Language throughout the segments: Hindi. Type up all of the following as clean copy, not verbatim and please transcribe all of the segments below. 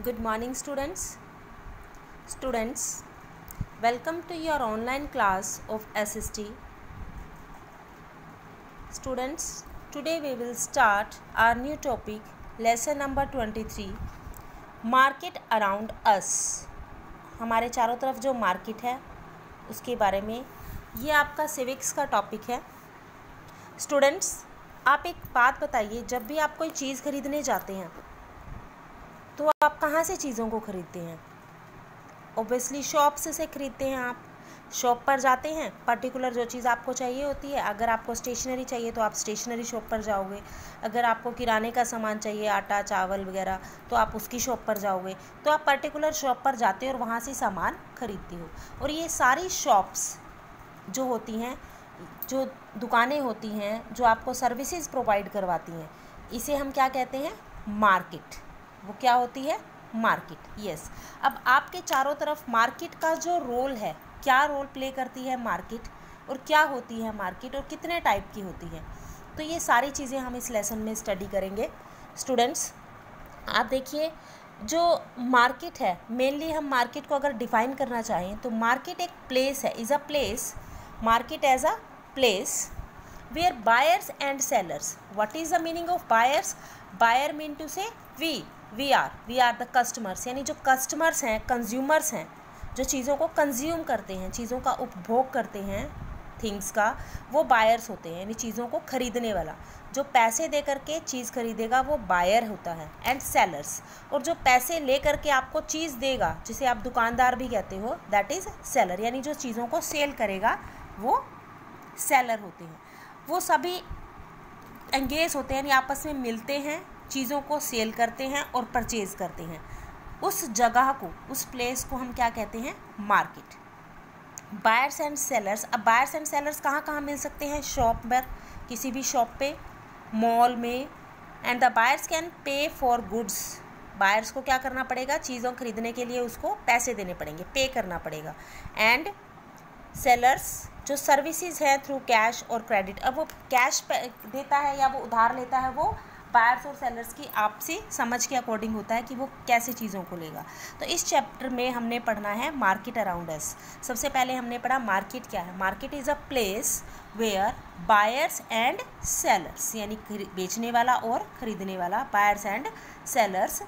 Good morning, students. Students, welcome to your online class of SST. Students, today we will start our new topic, lesson number 23, Market around us. हमारे चारों तरफ जो मार्केट है उसके बारे में ये आपका सिविक्स का टॉपिक है. स्टूडेंट्स, आप एक बात बताइए, जब भी आप कोई चीज़ खरीदने जाते हैं तो आप कहाँ से चीज़ों को ख़रीदते हैं? ऑब्वियसली शॉप से ख़रीदते हैं. आप शॉप पर जाते हैं, पर्टिकुलर जो चीज़ आपको चाहिए होती है. अगर आपको स्टेशनरी चाहिए तो आप स्टेशनरी शॉप पर जाओगे. अगर आपको किराने का सामान चाहिए, आटा चावल वगैरह, तो आप उसकी शॉप पर जाओगे. तो आप पर्टिकुलर शॉप पर जाते हो और वहाँ से सामान खरीदते हो. और ये सारी शॉप्स जो होती हैं, जो दुकानें होती हैं, जो आपको सर्विसेज प्रोवाइड करवाती हैं, इसे हम क्या कहते हैं? मार्केट. वो क्या होती है? मार्केट. यस. अब आपके चारों तरफ मार्केट का जो रोल है, क्या रोल प्ले करती है मार्केट, और क्या होती है मार्केट, और कितने टाइप की होती है, तो ये सारी चीज़ें हम इस लेसन में स्टडी करेंगे. स्टूडेंट्स, आप देखिए, जो मार्केट है, मेनली हम मार्केट को अगर डिफ़ाइन करना चाहें तो मार्केट एक प्लेस है, is a place. Market as a place where buyers and sellers. What is the meaning of buyers? Buyer mean to say we are the customers. यानी जो customers हैं, consumers हैं, जो चीज़ों को consume करते हैं, चीज़ों का उपभोग करते हैं, थिंग्स का, वो buyers होते हैं. यानी चीज़ों को खरीदने वाला, जो पैसे दे करके चीज़ खरीदेगा वो buyer होता है. एंड sellers, और जो पैसे ले करके आपको चीज़ देगा, जिसे आप दुकानदार भी कहते हो, दैट इज़ seller. यानी जो चीज़ों को सेल करेगा वो सेलर होते हैं. वो सभी एंगेज होते हैं, यानी आपस में मिलते हैं, चीज़ों को सेल करते हैं और परचेज़ करते हैं. उस जगह को, उस प्लेस को हम क्या कहते हैं? मार्केट. Buyers and sellers. अब बायर्स एंड सेलर्स कहाँ कहाँ मिल सकते हैं? शॉप पर, किसी भी शॉप पे, मॉल में. And the buyers can pay for goods. Buyers को क्या करना पड़ेगा? चीज़ों खरीदने के लिए उसको पैसे देने पड़ेंगे, पे करना पड़ेगा. एंड सेलर्स जो सर्विसेज है थ्रू कैश और क्रेडिट. अब वो कैश देता है या वो उधार लेता है, वो बायर्स और सेलर्स की आपसी समझ के अकॉर्डिंग होता है कि वो कैसे चीज़ों को लेगा. तो इस चैप्टर में हमने पढ़ना है मार्केट अराउंड अस. सबसे पहले हमने पढ़ा मार्केट क्या है. Market is a place where buyers and sellers, यानी बेचने वाला और खरीदने वाला, बायर्स एंड सेलर्स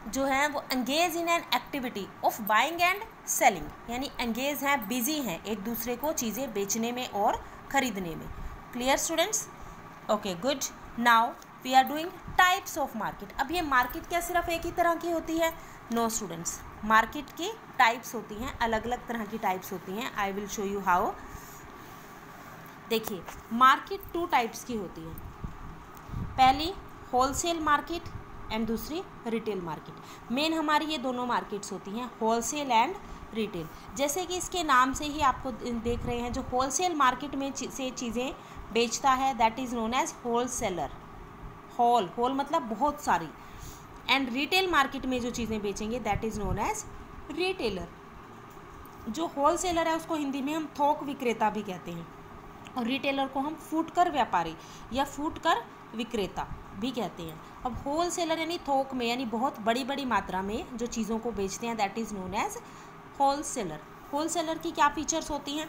जो हैं वो engage in an activity of buying and selling. यानी एंगेज हैं, बिजी हैं एक दूसरे को चीज़ें बेचने में और ख़रीदने में. Clear students? Okay, good. Now we are doing types of market. अब ये मार्केट क्या सिर्फ एक ही तरह की होती है? नो स्टूडेंट्स, मार्केट की टाइप्स होती हैं, अलग अलग तरह की टाइप्स होती हैं. I will show you how. देखिए, मार्केट 2 टाइप्स की होती है. पहली होलसेल मार्केट एंड दूसरी रिटेल मार्केट. मेन हमारी ये दोनों मार्केट्स होती हैं, होलसेल एंड रिटेल. जैसे कि इसके नाम से ही आपको देख रहे हैं, जो होलसेल मार्केट में से चीज़ें बेचता है that is known as wholesaler. Whole मतलब बहुत सारी. एंड रिटेल मार्केट में जो चीज़ें बेचेंगे that is known as retailer. जो होलसेलर है उसको हिंदी में हम थोक विक्रेता भी कहते हैं, और रिटेलर को हम फुटकर व्यापारी या फुटकर विक्रेता भी कहते हैं. अब होलसेलर यानी थोक में, यानी बहुत बड़ी बड़ी मात्रा में जो चीज़ों को बेचते हैं that is known as wholesaler. Wholesaler की क्या फीचर्स होती हैं?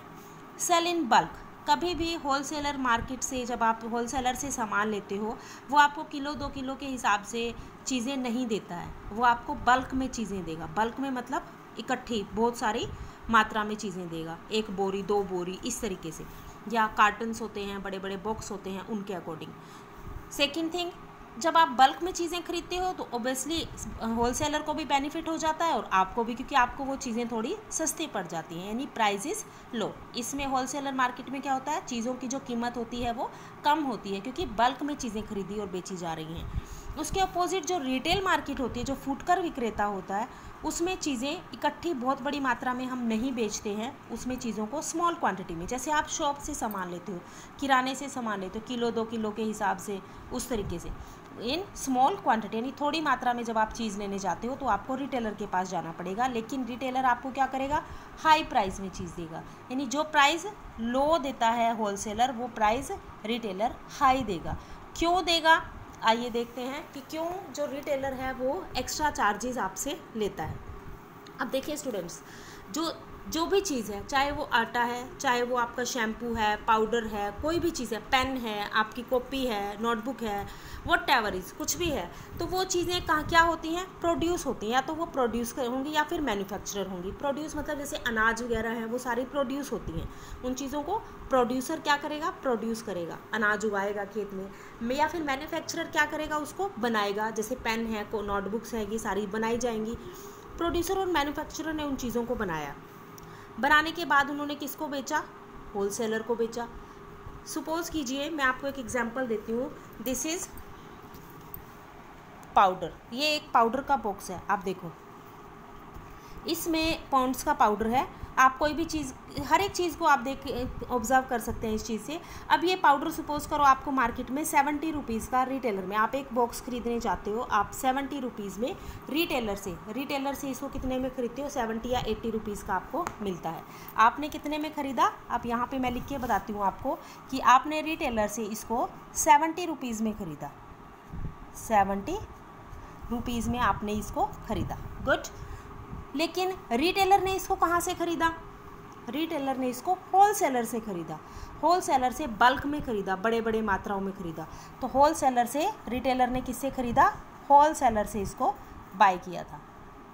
Sell in bulk. कभी भी होलसेलर मार्केट से जब आप होलसेलर से सामान लेते हो, वो आपको किलो 2 किलो के हिसाब से चीज़ें नहीं देता है, वो आपको बल्क में चीज़ें देगा. बल्क में मतलब इकट्ठी बहुत सारी मात्रा में चीज़ें देगा, 1 बोरी 2 बोरी इस तरीके से, या कार्टन्स होते हैं, बड़े बड़े बॉक्स होते हैं, उनके अकॉर्डिंग. सेकेंड थिंग, जब आप बल्क में चीज़ें खरीदते हो तो ओबियसली होलसेलर को भी बेनिफिट हो जाता है और आपको भी, क्योंकि आपको वो चीज़ें थोड़ी सस्ती पड़ जाती हैं, यानी प्राइसेस लो. इसमें होलसेलर मार्केट में क्या होता है? चीज़ों की जो कीमत होती है वो कम होती है, क्योंकि बल्क में चीज़ें खरीदी और बेची जा रही हैं. उसके अपोजिट जो रिटेल मार्केट होती है, जो फुटकर विक्रेता होता है, उसमें चीज़ें इकट्ठी बहुत बड़ी मात्रा में हम नहीं बेचते हैं. उसमें चीज़ों को स्मॉल क्वांटिटी में, जैसे आप शॉप से सामान लेते हो, किराने से सामान लेते हो, किलो 2 किलो के हिसाब से, उस तरीके से इन स्मॉल क्वांटिटी, यानी थोड़ी मात्रा में जब आप चीज़ लेने जाते हो तो आपको रिटेलर के पास जाना पड़ेगा. लेकिन रिटेलर आपको क्या करेगा? हाई प्राइस में चीज़ देगा. यानी जो प्राइस लो देता है होलसेलर, वो प्राइस रिटेलर हाई देगा. क्यों देगा? आइए देखते हैं कि क्यों जो रिटेलर है वो एक्स्ट्रा चार्जेस आपसे लेता है। अब देखिए स्टूडेंट्स, जो भी चीज़ है, चाहे वो आटा है, चाहे वो आपका शैम्पू है, पाउडर है, कोई भी चीज़ है, पेन है, आपकी कॉपी है, नोटबुक है, व्हाटएवर इज़, कुछ भी है, तो वो चीज़ें कहाँ क्या होती हैं, प्रोड्यूस होती हैं। या तो वो प्रोड्यूस होंगी या फिर मैन्युफैक्चरर होंगी। प्रोड्यूस मतलब जैसे अनाज वगैरह है, वो सारी प्रोड्यूस होती हैं। उन चीज़ों को प्रोड्यूसर क्या करेगा, प्रोड्यूस करेगा, अनाज उगाएगा खेत में। या फिर मैन्युफैक्चरर क्या करेगा, उसको बनाएगा। जैसे पेन है, को नोटबुक्स है, ये सारी बनाई जाएंगी। प्रोड्यूसर और मैन्युफैक्चरर ने उन चीज़ों को बनाया। बनाने के बाद उन्होंने किसको बेचा, होलसेलर को बेचा। सपोज कीजिए, मैं आपको एक एग्जांपल देती हूँ। दिस इज़ पाउडर, ये एक पाउडर का बॉक्स है। आप देखो, इसमें पॉन्ड्स का पाउडर है। आप कोई भी चीज़, हर एक चीज़ को आप देख ऑब्जर्व कर सकते हैं इस चीज़ से। अब ये पाउडर सपोज करो आपको मार्केट में 70 रुपीज़ का, रिटेलर में आप एक बॉक्स खरीदने चाहते हो, आप 70 रुपीज़ में रिटेलर से इसको कितने में खरीदते हो, 70 या 80 रुपीज़ का आपको मिलता है। आपने कितने में ख़रीदा, आप यहाँ पर मैं लिख के बताती हूँ आपको कि आपने रिटेलर से इसको 70 रुपीज़ में ख़रीदा। 70 रुपीज़ में आपने इसको ख़रीदा, गुड। लेकिन रिटेलर ने इसको कहाँ से ख़रीदा, रिटेलर ने इसको होलसेलर से ख़रीदा। होलसेलर से बल्क में ख़रीदा, बड़े बड़े मात्राओं में ख़रीदा। तो होलसेलर से रिटेलर ने किससे ख़रीदा, होलसेलर से इसको बाय किया था,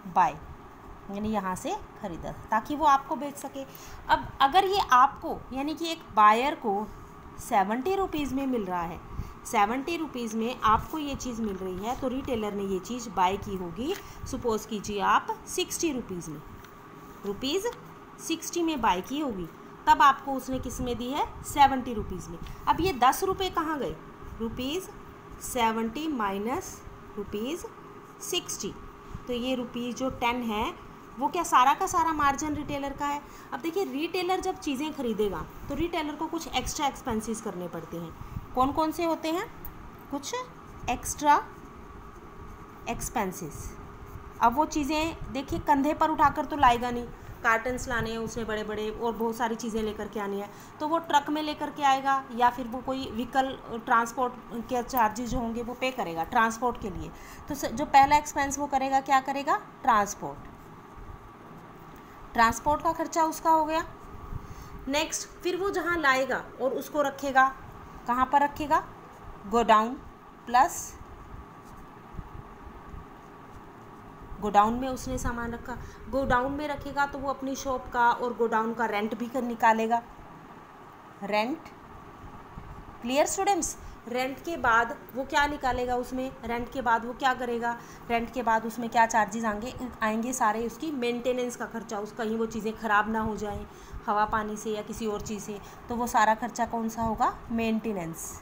बाय यानी यहाँ से ख़रीदा ताकि वो आपको बेच सके। अब अगर ये आपको यानी कि एक बायर को 70 रुपीज़ में मिल रहा है, 70 रुपीज़ में आपको ये चीज़ मिल रही है, तो रिटेलर ने ये चीज़ बाय की होगी, सपोज़ कीजिए आप 60 रुपीज़ में, रुपीज़ 60 में बाय की होगी, तब आपको उसने किस में दी है, 70 रुपीज़ में। अब ये 10 रुपये कहाँ गए, रुपीज़ 70 माइनस रुपीज़ 60, तो ये रुपीज़ जो 10 है वो क्या सारा का सारा मार्जिन रिटेलर का है। अब देखिए, रिटेलर जब चीज़ें खरीदेगा तो रिटेलर को कुछ एक्स्ट्रा एक्सपेंसेस करने पड़ते हैं। कौन कौन से होते हैं, कुछ एक्स्ट्रा एक्सपेंसेस। अब वो चीज़ें देखिए कंधे पर उठाकर तो लाएगा नहीं, कार्टन्स लाने हैं उसने बड़े बड़े और बहुत सारी चीज़ें लेकर के आनी है, तो वो ट्रक में लेकर के आएगा या फिर वो कोई व्हीकल ट्रांसपोर्ट के चार्जेस जो होंगे वो पे करेगा ट्रांसपोर्ट के लिए। तो जो पहला एक्सपेंस वो करेगा, क्या करेगा, ट्रांसपोर्ट का खर्चा उसका हो गया। नेक्स्ट, फिर वो जहाँ लाएगा और उसको रखेगा, कहाँ पर रखेगा, गोडाउन, प्लस गोडाउन में उसने सामान रखा, गोडाउन में रखेगा तो वो अपनी शॉप का और गोडाउन का रेंट भी कर निकालेगा, रेंट। क्लियर स्टूडेंट्स, रेंट के बाद वो क्या निकालेगा, उसमें रेंट के बाद वो क्या करेगा, रेंट के बाद उसमें क्या चार्जेस आएंगे सारे, उसकी मेंटेनेंस का खर्चा, उस कहीं वो चीज़ें ख़राब ना हो जाएं हवा पानी से या किसी और चीज़ से, तो वो सारा खर्चा कौन सा होगा, मेंटेनेंस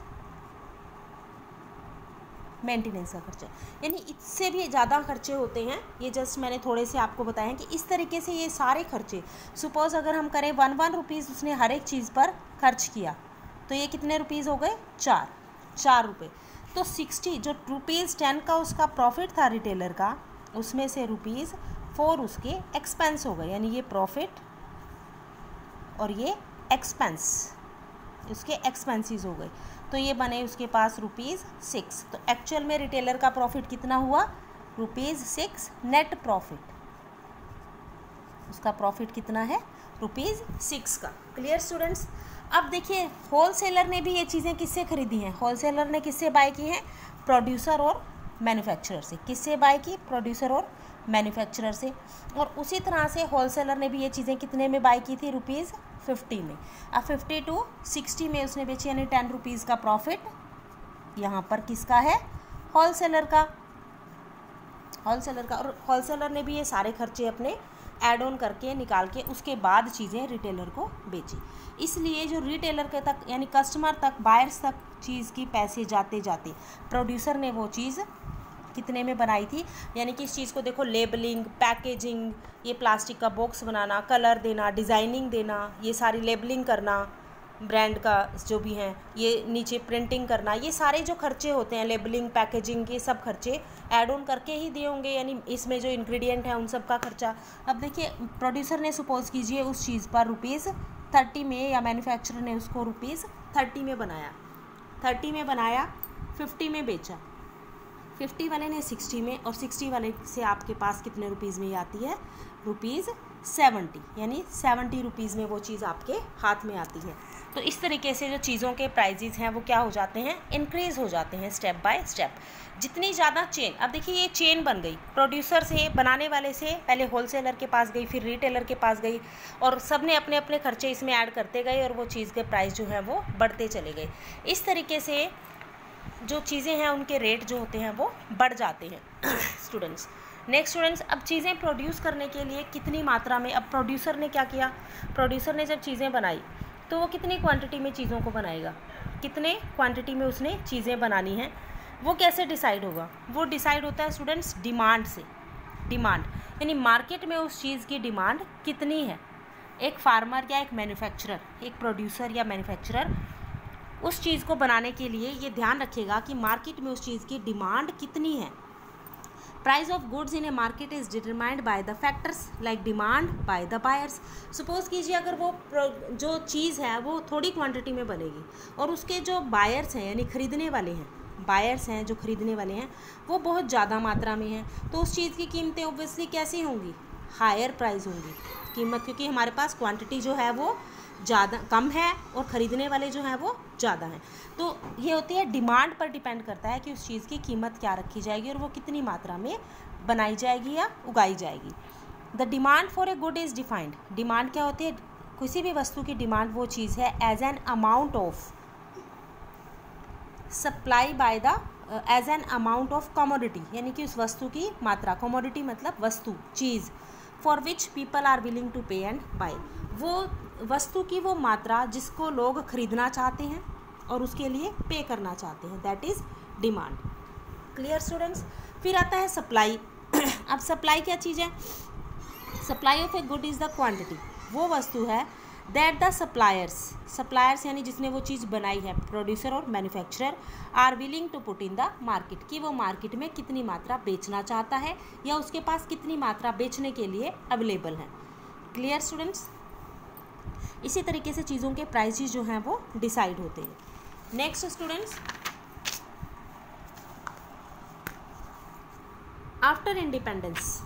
का खर्चा। यानी इससे भी ज़्यादा खर्चे होते हैं, ये जस्ट मैंने थोड़े से आपको बताए हैं कि इस तरीके से ये सारे खर्चे, सपोज़ अगर हम करें 1 रुपीज़ उसने हर एक चीज़ पर खर्च किया, तो ये कितने रुपीज़ हो गए, 4 रुपये। तो 60 जो रुपीज़ 10 का उसका प्रॉफिट था रिटेलर का, उसमें से रुपीज़ 4 उसके एक्सपेंस हो गए, यानी ये प्रॉफिट और ये एक्सपेंस, उसके एक्सपेंसेस हो गए, तो ये बने उसके पास रुपीज़ 6। तो एक्चुअल में रिटेलर का प्रॉफिट कितना हुआ, रुपीज़ 6 नेट प्रॉफिट, उसका प्रॉफिट कितना है, रुपीज़ 6 का। Clear students. अब देखिए, होलसेलर ने भी ये चीज़ें किससे खरीदी हैं, होलसेलर ने किससे बाय की हैं, प्रोड्यूसर और मैन्युफैक्चरर से। किससे बाय की, प्रोड्यूसर और मैन्युफैक्चरर से। और उसी तरह से होलसेलर ने भी ये चीज़ें कितने में बाय की थी, रुपीज़ 50 में। अब 50 टू 60 में उसने बेची, यानी 10 रुपीज़ का प्रॉफिट यहाँ पर किसका है, होलसेलर का। और होलसेलर ने भी ये सारे खर्चे अपने ऐड ऑन करके निकाल के उसके बाद चीज़ें रिटेलर को बेची। इसलिए जो रिटेलर के तक यानी कस्टमर तक, बायर्स तक चीज़ की पैसे जाते जाते प्रोड्यूसर ने वो चीज़ कितने में बनाई थी, यानी कि इस चीज़ को देखो, लेबलिंग, पैकेजिंग, ये प्लास्टिक का बॉक्स बनाना, कलर देना, डिज़ाइनिंग देना, ये सारी लेबलिंग करना, ब्रांड का जो भी हैं, ये नीचे प्रिंटिंग करना, ये सारे जो खर्चे होते हैं, लेबलिंग, पैकेजिंग के सब खर्चे ऐड ऑन करके ही दिए होंगे, यानी इसमें जो इंग्रेडिएंट है उन सब का खर्चा। अब देखिए, प्रोड्यूसर ने सपोज़ कीजिए उस चीज़ पर रुपीज़ 30 में, या मैन्युफैक्चरर ने उसको रुपीज़ 30 में बनाया, 50 में बेचा, 50 वाले ने 60 में, और 60 वाले से आपके पास कितने रुपीज़ में ये आती है, ₹70, यानी 70 रुपीज़ में वो चीज़ आपके हाथ में आती है। तो इस तरीके से जो चीज़ों के प्राइजेज़ हैं वो क्या हो जाते हैं, इंक्रीज़ हो जाते हैं स्टेप बाय स्टेप। जितनी ज़्यादा चेन, अब देखिए ये चेन बन गई, प्रोड्यूसर से, बनाने वाले से पहले होलसेलर के पास गई, फिर रिटेलर के पास गई, और सब ने अपने अपने खर्चे इसमें ऐड करते गए और वो चीज़ के प्राइस जो है वो बढ़ते चले गए। इस तरीके से जो चीज़ें हैं उनके रेट जो होते हैं वो बढ़ जाते हैं। स्टूडेंट्स, नेक्स्ट स्टूडेंट्स, अब चीज़ें प्रोड्यूस करने के लिए कितनी मात्रा में, अब प्रोड्यूसर ने क्या किया, प्रोड्यूसर ने जब चीज़ें बनाई तो वो कितनी क्वांटिटी में चीज़ों को बनाएगा, कितने क्वांटिटी में उसने चीज़ें बनानी हैं, वो कैसे डिसाइड होगा, वो डिसाइड होता है स्टूडेंट्स डिमांड से। डिमांड यानी मार्केट में उस चीज़ की डिमांड कितनी है। एक फार्मर या एक मैन्युफैक्चरर, एक प्रोड्यूसर या मैन्युफैक्चरर उस चीज़ को बनाने के लिए ये ध्यान रखेगा कि मार्केट में उस चीज़ की डिमांड कितनी है। Price of goods in A market is determined by the factors like demand by the buyers. Suppose कीजिए अगर वो जो चीज़ है वो थोड़ी क्वांटिटी में बनेगी और उसके जो बायर्स हैं यानी खरीदने वाले हैं, बायर्स हैं जो खरीदने वाले हैं वो बहुत ज़्यादा मात्रा में हैं, तो उस चीज़ की कीमतें ऑब्वियसली कैसी होंगी, हायर प्राइस होंगी कीमत, क्योंकि हमारे पास क्वांटिटी जो है वो ज़्यादा कम है और ख़रीदने वाले जो हैं वो ज़्यादा हैं। तो ये होती है डिमांड पर डिपेंड करता है कि उस चीज़ की कीमत क्या रखी जाएगी और वो कितनी मात्रा में बनाई जाएगी या उगाई जाएगी। The demand for a good is defined. Demand क्या होती है, किसी भी वस्तु की डिमांड वो चीज़ है as an amount of supply by the as an amount of commodity, यानी कि उस वस्तु की मात्रा, कमोडिटी मतलब वस्तु, चीज़, for which people are willing to pay and buy, वो वस्तु की वो मात्रा जिसको लोग खरीदना चाहते हैं और उसके लिए पे करना चाहते हैं, that is demand. Clear students. फिर आता है सप्लाई। अब सप्लाई क्या चीज़ है, supply of a good is the quantity, वो वस्तु है दैट द सप्लायर्स यानी जिसने वो चीज़ बनाई है, प्रोड्यूसर और manufacturer, are willing to put in the market, कि वो मार्केट में कितनी मात्रा बेचना चाहता है या उसके पास कितनी मात्रा बेचने के लिए अवेलेबल है। Clear students. इसी तरीके से चीज़ों के प्राइसेस जो हैं वो डिसाइड होते हैं। नेक्स्ट स्टूडेंट्स, आफ्टर इंडिपेंडेंस,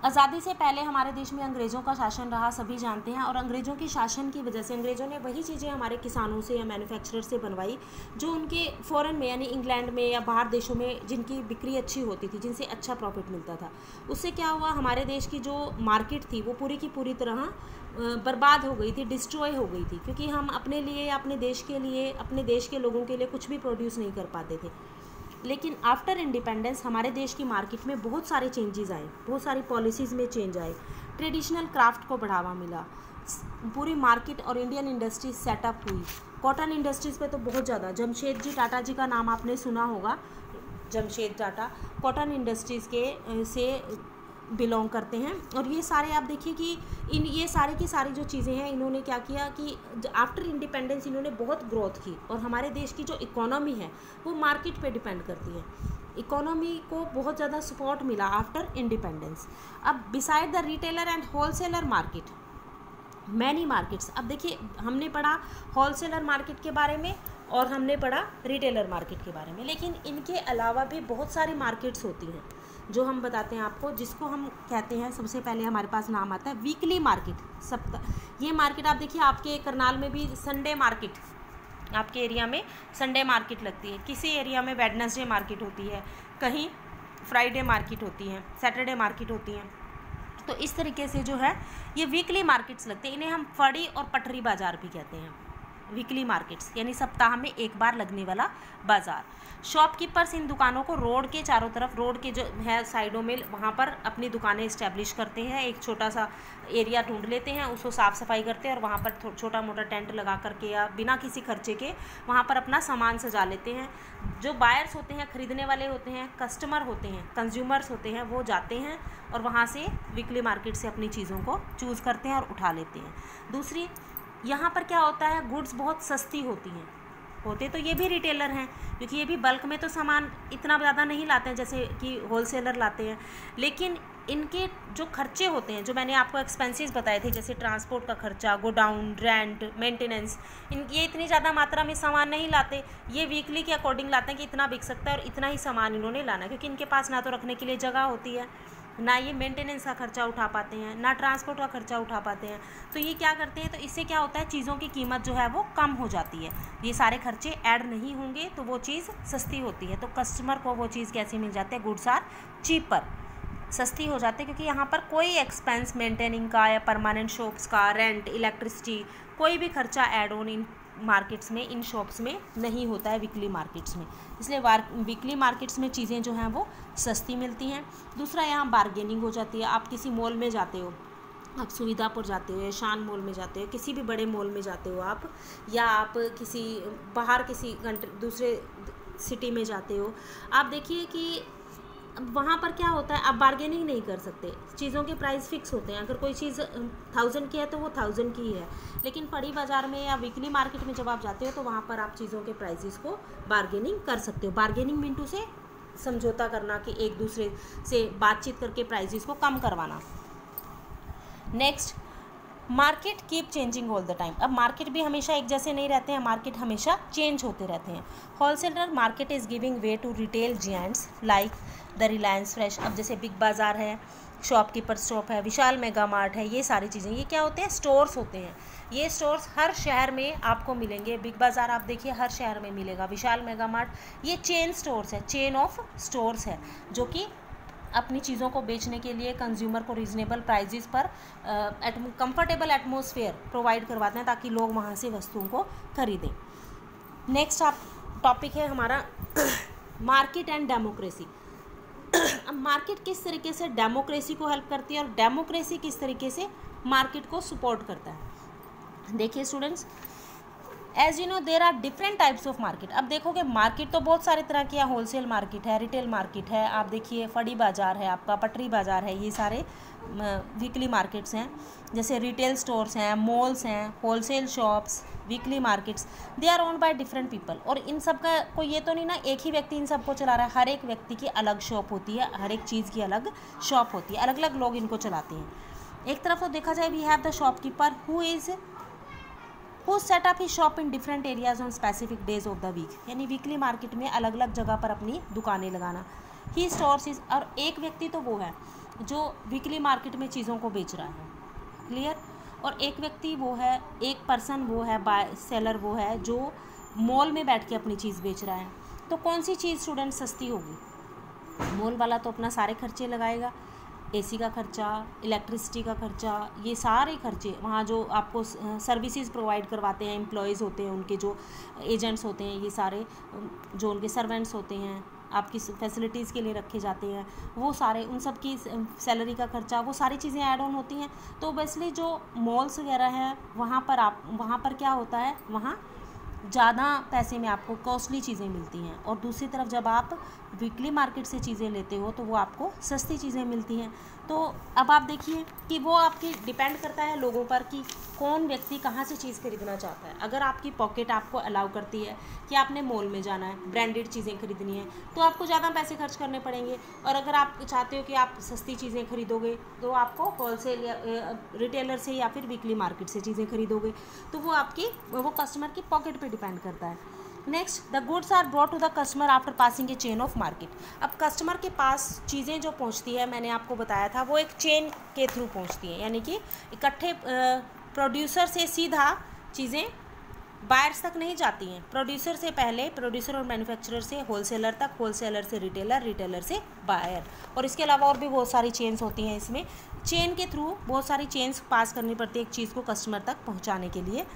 आज़ादी से पहले हमारे देश में अंग्रेज़ों का शासन रहा, सभी जानते हैं, और अंग्रेज़ों के शासन की वजह से अंग्रेज़ों ने वही चीज़ें हमारे किसानों से या मैन्युफैक्चरर से बनवाई जो उनके फॉरेन में यानी इंग्लैंड में या बाहर देशों में जिनकी बिक्री अच्छी होती थी, जिनसे अच्छा प्रॉफिट मिलता था। उससे क्या हुआ, हमारे देश की जो मार्केट थी वो पूरी की पूरी तरह बर्बाद हो गई थी, डिस्ट्रॉय हो गई थी, क्योंकि हम अपने लिए या अपने देश के लिए, अपने देश के लोगों के लिए कुछ भी प्रोड्यूस नहीं कर पाते थे। लेकिन आफ्टर इंडिपेंडेंस हमारे देश की मार्केट में बहुत सारे चेंजेस आए, बहुत सारी पॉलिसीज़ में चेंज आए, ट्रेडिशनल क्राफ्ट को बढ़ावा मिला, पूरी मार्केट और इंडियन इंडस्ट्रीज सेटअप हुई। कॉटन इंडस्ट्रीज़ पे तो बहुत ज़्यादा, जमशेदजी टाटा जी का नाम आपने सुना होगा, जमशेद टाटा कॉटन इंडस्ट्रीज़ के से बिलोंग करते हैं। और ये सारे आप देखिए कि ये सारी की सारी जो चीज़ें हैं, इन्होंने क्या किया कि आफ्टर इंडिपेंडेंस इन्होंने बहुत ग्रोथ की, और हमारे देश की जो इकोनॉमी है वो मार्केट पे डिपेंड करती है। इकोनॉमी को बहुत ज़्यादा सपोर्ट मिला आफ्टर इंडिपेंडेंस। अब beside the retailer and wholesaler market many markets, अब देखिए हमने पढ़ा होलसेलर मार्केट के बारे में और हमने पढ़ा रिटेलर मार्केट के बारे में, लेकिन इनके अलावा भी बहुत सारी मार्केट्स होती हैं जो हम बताते हैं आपको, जिसको हम कहते हैं, सबसे पहले हमारे पास नाम आता है वीकली मार्केट। ये मार्केट आप देखिए, आपके करनाल में भी संडे मार्केट, आपके एरिया में संडे मार्केट लगती है, किसी एरिया में वेडनेसडे मार्केट होती है, कहीं फ्राइडे मार्केट होती है, सैटरडे मार्केट होती हैं। तो इस तरीके से जो है ये वीकली मार्केट्स लगते हैं, इन्हें हम फड़ी और पटरी बाज़ार भी कहते हैं। वीकली मार्केट्स यानी सप्ताह में एक बार लगने वाला बाज़ार। शॉपकीपर्स इन दुकानों को रोड के चारों तरफ, रोड के जो है साइडों में, वहाँ पर अपनी दुकानें इस्टेब्लिश करते हैं, एक छोटा सा एरिया ढूंढ लेते हैं, उसको साफ़ सफाई करते हैं और वहाँ पर छोटा मोटा टेंट लगा करके या बिना किसी खर्चे के वहाँ पर अपना सामान सजा लेते हैं। जो बायर्स होते हैं, ख़रीदने वाले होते हैं, कस्टमर होते हैं, कंज्यूमर्स होते हैं, वो जाते हैं और वहाँ से वीकली मार्केट से अपनी चीज़ों को चूज़ करते हैं और उठा लेते हैं। दूसरी, यहाँ पर क्या होता है, गुड्स बहुत सस्ती होती हैं, होते तो ये भी रिटेलर हैं, क्योंकि ये भी बल्क में तो सामान इतना ज़्यादा नहीं लाते हैं जैसे कि होलसेलर लाते हैं। लेकिन इनके जो खर्चे होते हैं, जो मैंने आपको एक्सपेंसेस बताए थे, जैसे ट्रांसपोर्ट का खर्चा, गोडाउन रेंट, मेंटेनेंस, ये इतनी ज़्यादा मात्रा में सामान नहीं लाते। ये वीकली के अकॉर्डिंग लाते हैं कि इतना बिक सकता है और इतना ही सामान इन्होंने लाना है, क्योंकि इनके पास ना तो रखने के लिए जगह होती है, ना ये मेंटेनेंस का खर्चा उठा पाते हैं, ना ट्रांसपोर्ट का खर्चा उठा पाते हैं। तो ये क्या करते हैं, तो इससे क्या होता है, चीज़ों की कीमत जो है वो कम हो जाती है। ये सारे खर्चे ऐड नहीं होंगे तो वो चीज़ सस्ती होती है। तो कस्टमर को वो चीज़ कैसे मिल जाती है, गुड्स आर चीपर, सस्ती हो जाती है, क्योंकि यहाँ पर कोई एक्सपेंस मेंटेनिंग का या परमानेंट शॉप्स का, रेंट, इलेक्ट्रिसिटी, कोई भी खर्चा ऐड ऑन इन मार्केट्स में, इन शॉप्स में नहीं होता है वीकली मार्केट्स में। इसलिए वीकली मार्केट्स में चीज़ें जो हैं वो सस्ती मिलती हैं। दूसरा, यहाँ बार्गेनिंग हो जाती है। आप किसी मॉल में जाते हो, आप सुविधापुर जाते हो या शान मॉल में जाते हो, किसी भी बड़े मॉल में जाते हो आप, या आप किसी बाहर किसी कंट्री दूसरे सिटी में जाते हो, आप देखिए कि वहाँ पर क्या होता है, आप बार्गेनिंग नहीं कर सकते। चीज़ों के प्राइस फिक्स होते हैं। अगर कोई चीज़ 1000 की है तो वो 1000 की ही है। लेकिन बड़ी बाज़ार में या वीकली मार्केट में जब आप जाते हो तो वहाँ पर आप चीज़ों के प्राइसेस को बार्गेनिंग कर सकते हो। बार्गेनिंग मिनटू से समझौता करना, कि एक दूसरे से बातचीत करके प्राइसेस को कम करवाना। Next, market keep changing all the time. अब मार्केट भी हमेशा एक जैसे नहीं रहते हैं, मार्केट हमेशा चेंज होते रहते हैं। Wholesaler market is giving way to retail giants like the Reliance Fresh. अब जैसे बिग बाज़ार है, शॉपकीपर स्टॉप है, विशाल मेगा मार्ट है, ये सारी चीज़ें, ये क्या होते हैं, स्टोर्स होते हैं। ये स्टोर्स हर शहर में आपको मिलेंगे। बिग बाज़ार आप देखिए हर शहर में मिलेगा। विशाल मेगा मार्ट ये चेन स्टोर्स है, चेन ऑफ स्टोर्स है, जो कि अपनी चीज़ों को बेचने के लिए कंज्यूमर को रीजनेबल प्राइजेस पर कंफर्टेबल एटमॉस्फेयर प्रोवाइड करवाते हैं, ताकि लोग वहाँ से वस्तुओं को खरीदें। नेक्स्ट टॉपिक है हमारा मार्केट एंड डेमोक्रेसी। अब मार्केट किस तरीके से डेमोक्रेसी को हेल्प करती है और डेमोक्रेसी किस तरीके से मार्केट को सपोर्ट करता है। देखिए students, as you know there are different types of market. अब देखोगे मार्केट तो बहुत सारे तरह की है, होलसेल मार्केट है, रिटेल मार्केट है, आप देखिए फड़ी बाज़ार है, आपका पटरी बाज़ार है, ये सारे वीकली मार्केट्स हैं। जैसे रिटेल स्टोर्स हैं, मॉल्स हैं, wholesale shops, weekly markets, they are owned by different people. और इन सब का कोई ये तो नहीं ना एक ही व्यक्ति इन सबको चला रहा है, हर एक व्यक्ति की अलग शॉप होती है, हर एक चीज़ की अलग शॉप होती है, अलग अलग लोग इनको चलाते हैं। एक तरफ तो देखा जाए we have the shopkeeper who set up his shop in different areas on specific days of the week. यानी वीकली मार्केट में अलग अलग जगह पर अपनी दुकानें लगाना। ही स्टोर्स इज, और एक व्यक्ति तो वो है जो वीकली मार्केट में चीज़ों को बेच रहा है, क्लियर। और एक व्यक्ति वो है, एक पर्सन वो है, बाय सेलर वो है जो मॉल में बैठ के अपनी चीज़ बेच रहा है। तो कौन सी चीज़ स्टूडेंट सस्ती होगी? मॉल वाला तो अपना सारे खर्चे लगाएगा, एसी का खर्चा, इलेक्ट्रिसिटी का खर्चा, ये सारे खर्चे, वहाँ जो आपको सर्विसेज प्रोवाइड करवाते हैं, एम्प्लॉयज़ होते हैं, उनके जो एजेंट्स होते हैं, ये सारे जो उनके सर्वेंट्स होते हैं, आपकी फैसिलिटीज़ के लिए रखे जाते हैं, वो सारे, उन सब की सैलरी का खर्चा, वो सारी चीज़ें ऐड ऑन होती हैं। तो बेसिकली जो मॉल्स वगैरह हैं वहाँ पर क्या होता है, वहाँ ज़्यादा पैसे में आपको कॉस्टली चीज़ें मिलती हैं। और दूसरी तरफ जब आप वीकली मार्केट से चीज़ें लेते हो तो वो आपको सस्ती चीज़ें मिलती हैं। तो अब आप देखिए कि वो आपकी डिपेंड करता है लोगों पर कि कौन व्यक्ति कहाँ से चीज़ खरीदना चाहता है। अगर आपकी पॉकेट आपको अलाउ करती है कि आपने मॉल में जाना है, ब्रांडेड चीज़ें खरीदनी है, तो आपको ज़्यादा पैसे खर्च करने पड़ेंगे। और अगर आप चाहते हो कि आप सस्ती चीज़ें खरीदोगे तो आपको होलसेल या रिटेलर से या फिर वीकली मार्केट से चीज़ें खरीदोगे, तो वो कस्टमर की पॉकेट पर डिपेंड करता है। Next, the goods are brought to the customer after passing a chain of market. अब कस्टमर के पास चीज़ें जो पहुंचती है, मैंने आपको बताया था, वो एक चेन के थ्रू पहुंचती है, यानी कि इकट्ठे प्रोड्यूसर से सीधा चीज़ें बायर्स तक नहीं जाती हैं। प्रोड्यूसर से पहले, प्रोड्यूसर और मैन्युफैक्चरर से होलसेलर तक, होलसेलर से रिटेलर, रिटेलर से बायर, और इसके अलावा और भी बहुत सारी चेन्स होती हैं। इसमें चेन के थ्रू बहुत सारी चेन्स पास करनी पड़ती है एक चीज़ को कस्टमर तक पहुँचाने के लिए।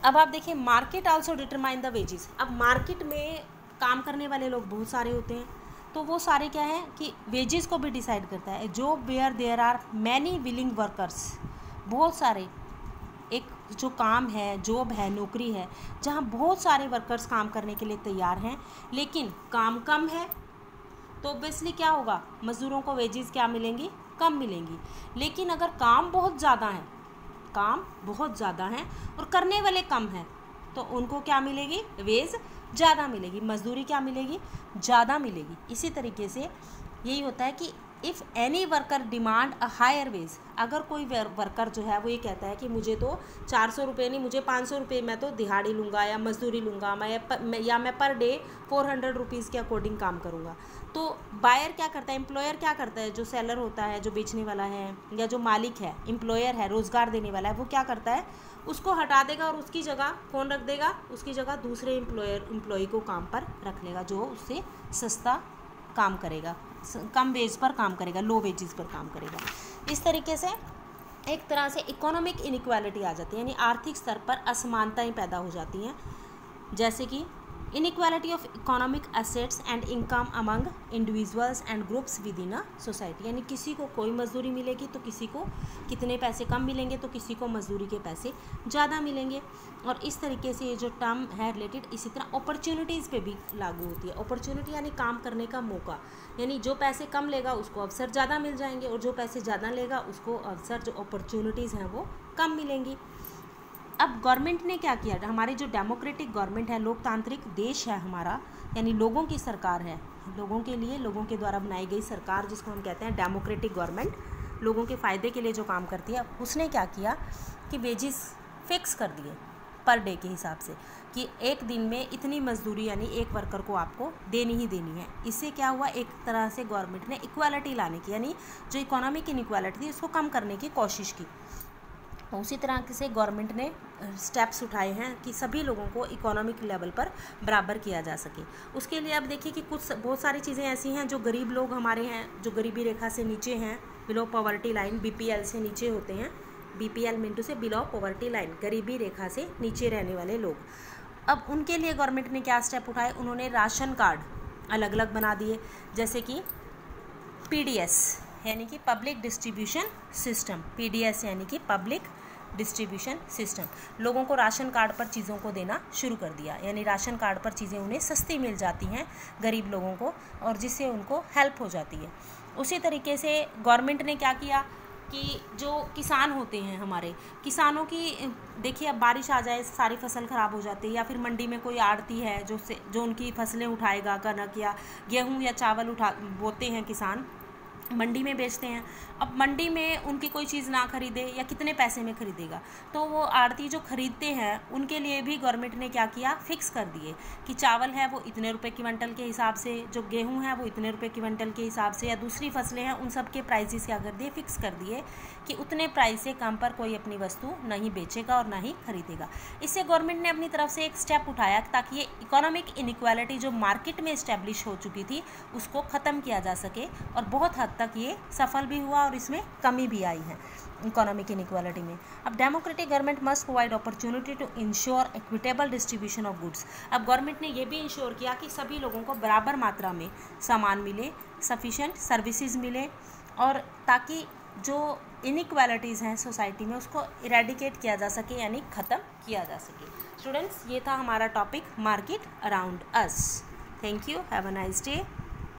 अब आप देखिए, market also determine the wages. अब मार्केट में काम करने वाले लोग बहुत सारे होते हैं, तो वो सारे क्या हैं कि वेजेस को भी डिसाइड करता है। Job where there are many willing workers, बहुत सारे, एक जो काम है, जॉब है, नौकरी है, जहाँ बहुत सारे वर्कर्स काम करने के लिए तैयार हैं, लेकिन काम कम है, तो ऑब्वियसली क्या होगा, मज़दूरों को वेजेस क्या मिलेंगी, कम मिलेंगी। लेकिन अगर काम बहुत ज़्यादा है काम बहुत ज़्यादा हैं और करने वाले कम हैं, तो उनको क्या मिलेगी, वेज ज़्यादा मिलेगी, मजदूरी क्या मिलेगी, ज़्यादा मिलेगी। इसी तरीके से यही होता है कि if any worker demand a higher wage, अगर कोई वर्कर जो है वो ये कहता है कि मुझे तो 400 रुपये नहीं, मुझे 500 रुपये मैं तो दिहाड़ी लूँगा या मजदूरी लूँगा, मैं पर डे 400 रुपीज़ के अकॉर्डिंग काम करूँगा, तो बायर क्या करता है, एम्प्लॉयर क्या करता है, जो सेलर होता है, जो बेचने वाला है या जो मालिक है, एम्प्लॉयर है, रोज़गार देने वाला है, वो क्या करता है, उसको हटा देगा और उसकी जगह कौन रख देगा, उसकी जगह दूसरे एम्प्लॉय को काम पर रख लेगा, जो उससे सस्ता काम करेगा, कम वेज पर काम करेगा, लो वेजेस पर काम करेगा। इस तरीके से एक तरह से इकोनॉमिक इनइक्वालिटी आ जाती है, यानी आर्थिक स्तर पर असमानताएं पैदा हो जाती हैं, जैसे कि inequality of economic assets and income among individuals and groups with in a society, यानी किसी को कोई मजदूरी मिलेगी तो किसी को कितने पैसे कम मिलेंगे, तो किसी को मजदूरी के पैसे ज़्यादा मिलेंगे। और इस तरीके से ये जो टर्म है रिलेटेड, इसी तरह अपॉर्चुनिटीज़ पे भी लागू होती है। अपॉर्चुनिटी यानी काम करने का मौका, यानी जो पैसे कम लेगा उसको अवसर ज़्यादा मिल जाएंगे और जो पैसे ज़्यादा लेगा उसको अवसर, जो अपॉर्चुनिटीज़ हैं वो कम मिलेंगी। अब गवर्नमेंट ने क्या किया, हमारी जो डेमोक्रेटिक गवर्नमेंट है, लोकतांत्रिक देश है हमारा, यानी लोगों की सरकार है, लोगों के लिए, लोगों के द्वारा बनाई गई सरकार, जिसको हम कहते हैं डेमोक्रेटिक गवर्नमेंट, लोगों के फ़ायदे के लिए जो काम करती है, उसने क्या किया कि वेजेस फिक्स कर दिए पर डे के हिसाब से, कि एक दिन में इतनी मजदूरी यानी एक वर्कर को आपको देनी ही देनी है। इससे क्या हुआ, एक तरह से गवर्नमेंट ने इक्वालिटी लाने की, यानी जो इकोनॉमिक इनइक्वालिटी थी उसको कम करने की कोशिश की। उसी तरह से गवर्नमेंट ने स्टेप्स उठाए हैं कि सभी लोगों को इकोनॉमिक लेवल पर बराबर किया जा सके। उसके लिए अब देखिए कि बहुत सारी चीज़ें ऐसी हैं जो गरीब लोग हमारे हैं, जो गरीबी रेखा से नीचे हैं, बिलो पॉवर्टी लाइन, BPL से नीचे होते हैं, BPL मिनटू से बिलो पॉवर्टी लाइन, गरीबी रेखा से नीचे रहने वाले लोग। अब उनके लिए गवर्नमेंट ने क्या स्टेप उठाए, उन्होंने राशन कार्ड अलग अलग बना दिए, जैसे कि PDS यानी कि पब्लिक डिस्ट्रीब्यूशन सिस्टम, PDS यानी कि पब्लिक डिस्ट्रीब्यूशन सिस्टम, लोगों को राशन कार्ड पर चीज़ों को देना शुरू कर दिया, यानी राशन कार्ड पर चीज़ें उन्हें सस्ती मिल जाती हैं गरीब लोगों को, और जिससे उनको हेल्प हो जाती है। उसी तरीके से गवर्नमेंट ने क्या किया कि जो किसान होते हैं हमारे, किसानों की देखिए, अब बारिश आ जाए सारी फसल ख़राब हो जाती है, या फिर मंडी में कोई आड़ती है जो उनकी फसलें उठाएगा, कनक या गेहूँ या चावल बोते हैं किसान, मंडी में बेचते हैं। अब मंडी में उनकी कोई चीज़ ना खरीदे या कितने पैसे में खरीदेगा, तो वो आड़ती जो खरीदते हैं उनके लिए भी गवर्नमेंट ने क्या किया, फिक्स कर दिए कि चावल है वो इतने रुपए क्विंटल के हिसाब से, जो गेहूं है वो इतने रुपए क्विंटल के हिसाब से, या दूसरी फसलें हैं उन सब के प्राइसेस क्या कर दिए, फिक्स कर दिए कि उतने प्राइस से कम पर कोई अपनी वस्तु नहीं बेचेगा और ना ही खरीदेगा। इससे गवर्नमेंट ने अपनी तरफ से एक स्टेप उठाया ताकि ये इकोनॉमिक इनइक्वालिटी जो मार्केट में इस्टेब्लिश हो चुकी थी उसको ख़त्म किया जा सके, और बहुत हद तक ये सफल भी हुआ और इसमें कमी भी आई है इकोनॉमिक इनइक्वालिटी में। अब democratic government must provide opportunity to ensure equitable distribution of goods. अब गवर्नमेंट ने ये भी इंश्योर किया कि सभी लोगों को बराबर मात्रा में सामान मिले, सफिशेंट सर्विसेज मिले, और ताकि जो इनइक्वालिटीज़ हैं सोसाइटी में उसको इरेडिकेट किया जा सके, यानी ख़त्म किया जा सके। स्टूडेंट्स, ये था हमारा topic market around us. Thank you, have a nice day.